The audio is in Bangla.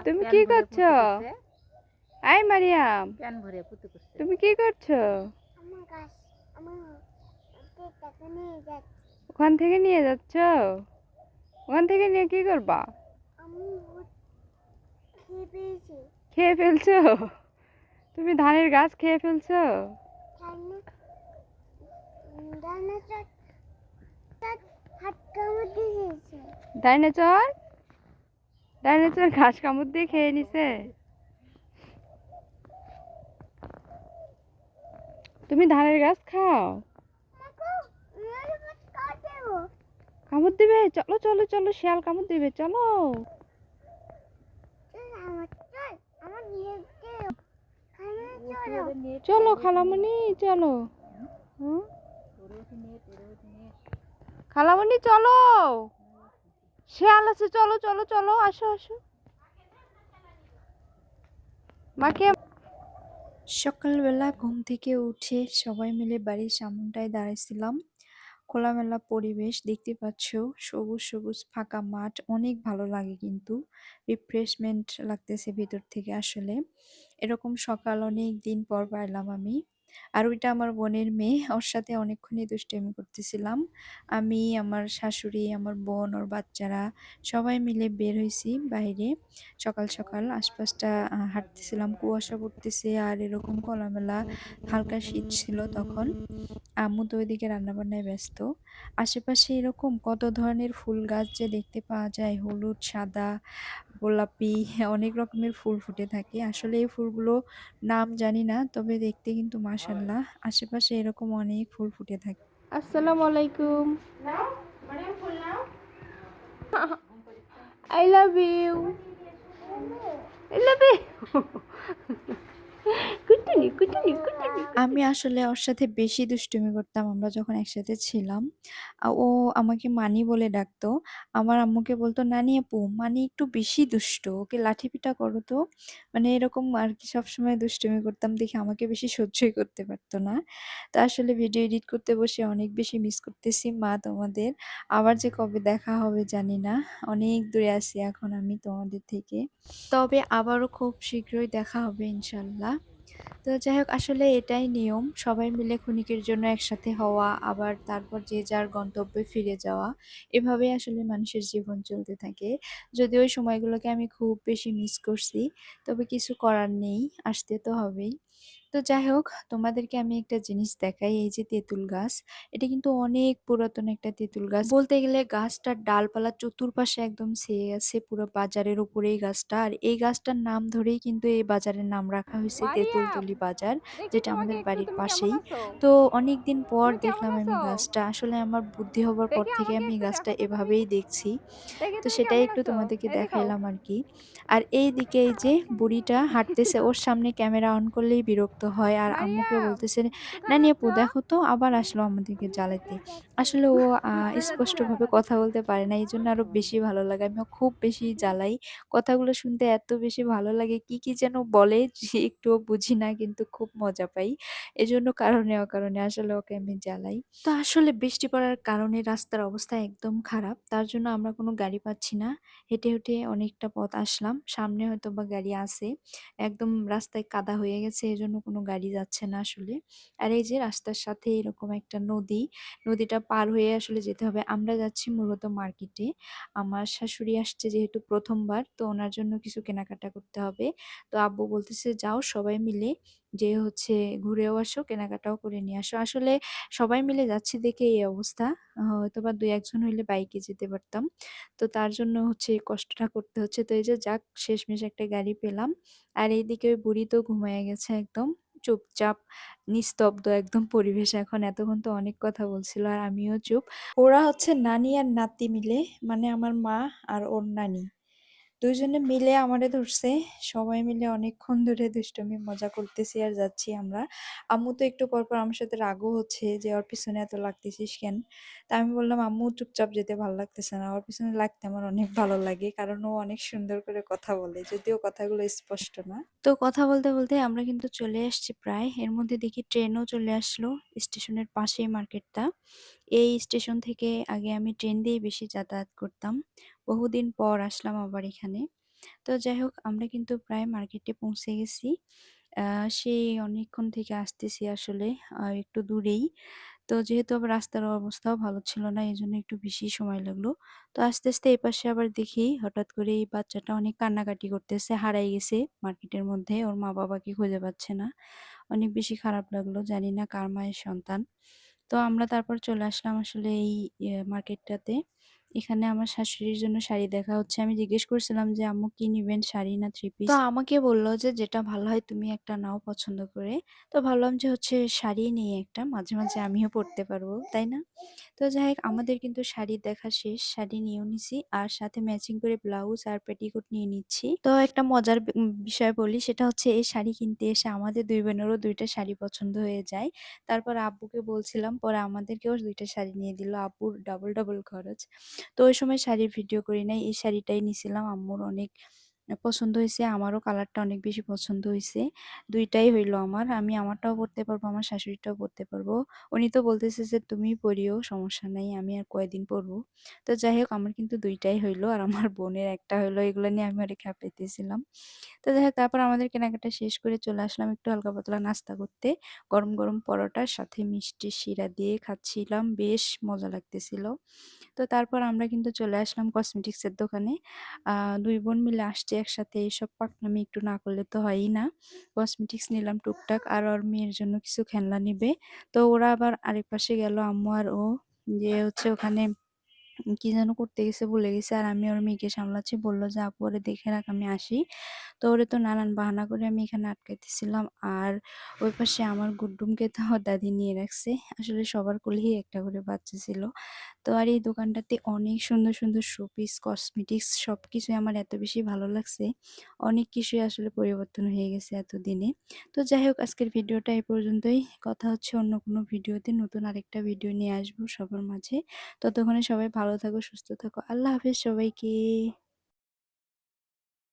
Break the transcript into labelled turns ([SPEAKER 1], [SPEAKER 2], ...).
[SPEAKER 1] তুমি কি করছো? আই মারিয়াম,
[SPEAKER 2] প্যান ভরে পুতু করছে।
[SPEAKER 1] তুমি কি করছো? ওখান থেকে নিয়ে যাচ্ছ? ওখান থেকে নিয়ে কি করবা? খেয়ে ফেলছো? তুমি ধানের গাছ খেয়ে ফেলছো? ডাইনোসর ডাইনোসর ঘাস কামড় দিয়ে খেয়ে নিছে। তুমি ধানের গাছ খাও? কামড় দিবে? চলো চলো চলো, শিয়াল কামড় দিবে, চলো। চলো খালামণি, চলো। খালামণি চলো, শিয়াল আছে, চলো চলো চলো, আসো আসো। মাকে
[SPEAKER 3] সকালবেলা ঘুম থেকে উঠে সবাই মিলে বাড়ির সামনটায় দাঁড়াইছিলাম। খোলামেলা পরিবেশ দেখতে পাচ্ছ, সবুজ সবুজ ফাঁকা মাঠ, অনেক ভালো লাগে, কিন্তু রিফ্রেশমেন্ট লাগতেছে ভিতর থেকে। আসলে এরকম সকাল অনেক দিন পর পাইলাম আমি। আর ওইটা আমার বোনের মেয়ে, ওর সাথে অনেকক্ষণই দুষ্টামি করতেছিলাম। আমি, আমার শাশুড়ি, আমার বোন, ওর বাচ্চারা সবাই মিলে বের হয়েছি বাইরে। সকাল সকাল আশপাশটা হাঁটতেছিলাম, কুয়াশা পড়তেছে আর এরকম খোলামেলা হালকা শীত ছিল তখন। আম্মু তো ওইদিকে রান্নাবান্নায় ব্যস্ত। আশেপাশে এরকম কত ধরনের ফুল গাছ যে দেখতে পাওয়া যায়, হলুদ, সাদা, গোলাপি, অনেক রকমের ফুল ফুটে থাকে। আসলে এই ফুলগুলো নাম জানি না, তবে দেখতে কিন্তু মাশাআল্লাহ আশেপাশে এরকম অনেক ফুল ফুটে থাকে।
[SPEAKER 1] আসসালামু আলাইকুম। I love you. I love you. কুটুনি কুটুনি কুটুনি।
[SPEAKER 3] আমি আসলে ওর সাথে বেশি দুষ্টুমি করতাম আমরা যখন একসাথে ছিলাম। ও আমাকে মানি বলে ডাকতো। আমার আম্মুকে বলতো, "নানি আপু, মানি একটু বেশি দুষ্ট। ওকে লাঠিপিটা করো তো।" মানে এরকম আরকি সবসময় দুষ্টুমি করতাম দেখে আমাকে বেশি সহ্যই করতে পারতো না। তো আসলে ভিডিও এডিট করতে বসে অনেক বেশি মিস করতেছি মা তোমাদের। আবার যে কবে দেখা হবে জানি না। অনেক দূরে আছি এখন আমি তোমাদের থেকে। তবে আবারও খুব শীঘ্রই দেখা হবে ইনশাআল্লাহ। তো যাই হোক, আসলে এটাই নিয়ম, সবাই মিলে ক্ষণিকের জন্য একসাথে হওয়া, আবার তারপর যে যার গন্তব্যে ফিরে যাওয়া। এভাবেই আসলে মানুষের জীবন চলতে থাকে। যদিও ওই সময়গুলোকে আমি খুব বেশি মিস করছি, তবে কিছু করার নেই, আসতে তো হবেই। তো যাই হোক, তোমাদেরকে আমি একটা জিনিস দেখাই। এই যে তেঁতুল গাছ, এটা কিন্তু অনেক পুরাতন একটা তেঁতুল গাছ। বলতে গেলে গাছটার ডালপালা চতুর্পাশে একদম ছেয়ে গেছে, পুরো বাজারের উপরে এই গাছটা। আর এই গাছটার নাম ধরেই কিন্তু এই বাজারের নাম রাখা হয়েছে
[SPEAKER 1] মারিয়াম,
[SPEAKER 3] তেঁতুলতলি বাজার,
[SPEAKER 1] দেখি
[SPEAKER 3] যেটা
[SPEAKER 1] তোমাকে
[SPEAKER 3] আমাদের
[SPEAKER 1] একটু,
[SPEAKER 3] বাড়ির
[SPEAKER 1] তুমি কেমন
[SPEAKER 3] পাশেই।
[SPEAKER 1] আছো?
[SPEAKER 3] তো অনেকদিন পর
[SPEAKER 1] তুমি কেমন
[SPEAKER 3] দেখলাম আমি
[SPEAKER 1] আছো?
[SPEAKER 3] গাছটা। আসলে আমার বুদ্ধি হবার পর
[SPEAKER 1] দেখি
[SPEAKER 3] থেকে
[SPEAKER 1] আমাকে
[SPEAKER 3] আমি এই
[SPEAKER 1] একটু
[SPEAKER 3] গাছটা
[SPEAKER 1] দেখো তো তুমি।
[SPEAKER 3] এভাবেই দেখছি।
[SPEAKER 1] দেখি
[SPEAKER 3] তো
[SPEAKER 1] তুমি
[SPEAKER 3] সেটাই
[SPEAKER 1] কেমন
[SPEAKER 3] একটু
[SPEAKER 1] আছো?
[SPEAKER 3] তোমাদেরকে
[SPEAKER 1] এদিকে
[SPEAKER 3] দেখাইলাম আর কি। আর এইদিকে এই যে বুড়িটা হাঁটতেছে, ওর সামনে ক্যামেরা অন করলেই বিরক্ত হয় আর আম্মুকে
[SPEAKER 1] মারিয়াম,
[SPEAKER 3] বলতেছে,
[SPEAKER 1] কোথায়
[SPEAKER 3] "নানি
[SPEAKER 1] যাচ্ছ?
[SPEAKER 3] আপু দেখো তো", আবার আসলো আমাদেরকে জ্বালাইতে। আসলে ও
[SPEAKER 1] কোথায় যাচ্ছ?
[SPEAKER 3] স্পষ্টভাবে কথা বলতে পারে না, এই জন্য আরো বেশি ভালো লাগে। আমিও খুব বেশি জ্বালাই। কথাগুলো শুনতে এত বেশি ভালো লাগে, কি কি যেন বলে যে একটুও বুঝি না, কিন্তু খুব মজা পাই। এজন্য কারণে অকারণে আসলে ওকে আমি জ্বালাই। তো আসলে বৃষ্টি পড়ার কারণে রাস্তার অবস্থা একদম খারাপ, তার জন্য আমরা কোনো গাড়ি পাচ্ছি না। হেঁটে হেঁটে অনেকটা পথ আসলাম, সামনে হয়তো বা গাড়ি আছে। একদম রাস্তায় কাদা হয়ে গেছে, এজন্য কোনো গাড়ি যাচ্ছে না আসলে। আর এই যে রাস্তার সাথে এরকম একটা নদী, নদীটা পার হয়ে আসলে যেতে হবে। আমরা যাচ্ছি মূলত মার্কেটে। আমার শাশুড়ি আসছে যেহেতু প্রথমবার, তো ওনার জন্য কিছু কেনাকাটা করতে হবে। তো আব্বু বলতেছে, যাও সবাই মিলে যে হচ্ছে ঘুরেও আসো, কেনাকাটাও করে নিয়ে আসো। আসলে সবাই মিলে যাচ্ছি দেখে এই অবস্থা। হয়তোবা ২-১ জন হইলে বাইকে যেতে পারতাম। তো তার জন্য হচ্ছে এই কষ্টটা করতে হচ্ছে। তো এই যে যাক, শেষমেশ একটা গাড়ি পেলাম। আর এইদিকে ওই বুড়ি তো ঘুমায়ে গেছে একদম চুপচাপ, নিস্তব্ধ একদম পরিবেশ এখন। এতক্ষণ তো অনেক কথা বলছিল আর আমিও চুপ। ওরা হচ্ছে নানি আর নাতি মিলে, মানে আমার মা আর ওর নানি। ২ জনে মিলে আমারে ধরছে। সবাই মিলে অনেকক্ষণ ধরে দুষ্টুমি মজা করতেছি আর যাচ্ছি আমরা। আম্মু তো একটু পর, পর আমার সাথে রাগও হচ্ছে যে, "ওর পিছনে এত লাগতেছিস কেন?" তা আমি বললাম, "আম্মু চুপচাপ যেতে ভাল লাগতেছে না। ওর পিছনে লাগতে আমার অনেক ভালো লাগে। কারণ ও অনেক সুন্দর করে কথা বলে। যদিও কথাগুলো স্পষ্ট না।" তো কথা বলতে, বলতে আমরা কিন্তু চলে আসছি প্রায়। এর মধ্যে দেখি ট্রেনও চলে আসলো। স্টেশনের পাশেই মার্কেটটা। এই স্টেশন থেকে আগে আমি ট্রেন দিয়েই বেশি যাতায়াত করতাম। বহুদিন পর আসলাম আবার এখানে। তো যাই হোক আমরা কিন্তু প্রায় মার্কেটে পৌঁছে গেছি। আ সেই অনেকক্ষণ থেকে আসতেছি আসলে একটু দূরেই। তো যেহেতু আবার রাস্তার অবস্থাও ভালো ছিল না এজন্য একটু বেশি সময় লাগলো। তো আস্তে, আস্তে এপাশে আবার দেখি হঠাৎ করে এই বাচ্চাটা অনেক কান্নাকাটি করতেছে, হারায় গেছে মার্কেটের মধ্যে। ওর মা-বাবাকে খুঁজে পাচ্ছে না। অনেক বেশি খারাপ লাগলো। জানি না কার মায়ের সন্তান। তো আমরা তারপর চলে আসলাম আসলে এই মার্কেটটাতে। এখানে আমার শাশুড়ির জন্য শাড়ি দেখা হচ্ছে। আমি জিজ্ঞেস করছিলাম যে, "আম্মু কি নিবেন শাড়ি না থ্রি পিস?" তো আমাকে বলল যে, "যেটা ভালো হয় তুমি একটা নাও পছন্দ করে।" তো ভাবলাম যে হচ্ছে শাড়ি নিই একটা। মাঝে, মাঝে আমিও পড়তে পারবো, তাই না? তো যাই হোক আমাদের কিন্তু শাড়ি দেখা শেষ। শাড়ি নিয়েও নিছি। আর সাথে ম্যাচিং করে ব্লাউজ আর পেটিকোট নিয়ে নিচ্ছি। তো একটা মজার বিষয় বলি সেটা হচ্ছে এই শাড়ি কিনতে এসে আমাদের ২ বোনেরও ২ টা শাড়ি পছন্দ হয়ে যায়। তারপর আব্বুকে বলছিলাম, পরে আমাদেরকেও ২ টা শাড়ি নিয়ে দিল। আব্বুর ডাবল, ডাবল খরচ। তো ওই সময় শাড়ির ভিডিও করি নাই। এই শাড়িটাই নিছিলাম। আম্মুর অনেক পছন্দ হইছে। আমারও কালারটা অনেক বেশি পছন্দ হইছে। ২ টাই হইলো আমার। আমি আমারটাও পড়তে পারবো, আমার শাশুড়িরটাও পড়তে পারবো। উনি তো বলতেছে যে, "তুমিই পড়িও, সমস্যা নাই। আমি আর কয়দিন পড়বো।" তো যাই হোক আমার কিন্তু ২ টাই হইলো। আর আমার বোনের একটা হইলো। এগুলো নিয়ে আমি ওরে খেপাইতেছিলাম। তো যাই হোক তারপর আমাদের কেনাকাটা শেষ করে চলে আসলাম একটু হালকা পাতলা নাস্তা করতে। গরম, গরম পরোটার সাথে মিষ্টি শিরা দিয়ে খাচ্ছিলাম। বেশ মজা লাগতেছিল। তো তারপর আমরা কিন্তু চলে আসলাম কসমেটিক্স এর দোকানে। আ ২ বোন মিলে আসছি একসাথে এসব পাকনামি একটু না করলে তো হয়ই না। কসমেটিক্স নিলাম টুকটাক আর ওর মেয়ের জন্য কিছু খেলনা নিবে। তো ওরা আবার আরেক পাশে গেল আম্মু আর ও। যেয়ে হচ্ছে ওখানে কি যেন করতে গেছে ভুলে গেছি। আর আমি ওর মেয়েকে সামলাচ্ছি। বলল যে, "আপু ওরে দেখে রাখ আমি আসি।" তো ওরে তো নানান বাহানা করে আমি এখানে আটকাইতেছিলাম। আর ওই পাশে আমার গুড্ডুমকে তো আমার দাদি নিয়ে রাখছে। আসলে সবার কোলেই একটা করে বাচ্চা ছিল। তো আর এই দোকানটাতে অনেক সুন্দর, সুন্দর শোপিস, কসমেটিক্স সবকিছুই আমার এত বেশি ভালো লাগছে। অনেক কিছুই আসলে পরিবর্তন হয়ে গেছে এতদিনে। তো যাই হোক আজকের ভিডিওটা এই পর্যন্তই। কথা হচ্ছে অন্য কোনো ভিডিওতে নতুন আরেকটা ভিডিও নিয়ে আসবো সবার মাঝে। ততক্ষণে সবাই ভালো থাকো, সুস্থ থাকো। আল্লাহ হাফেজ সবাইকে।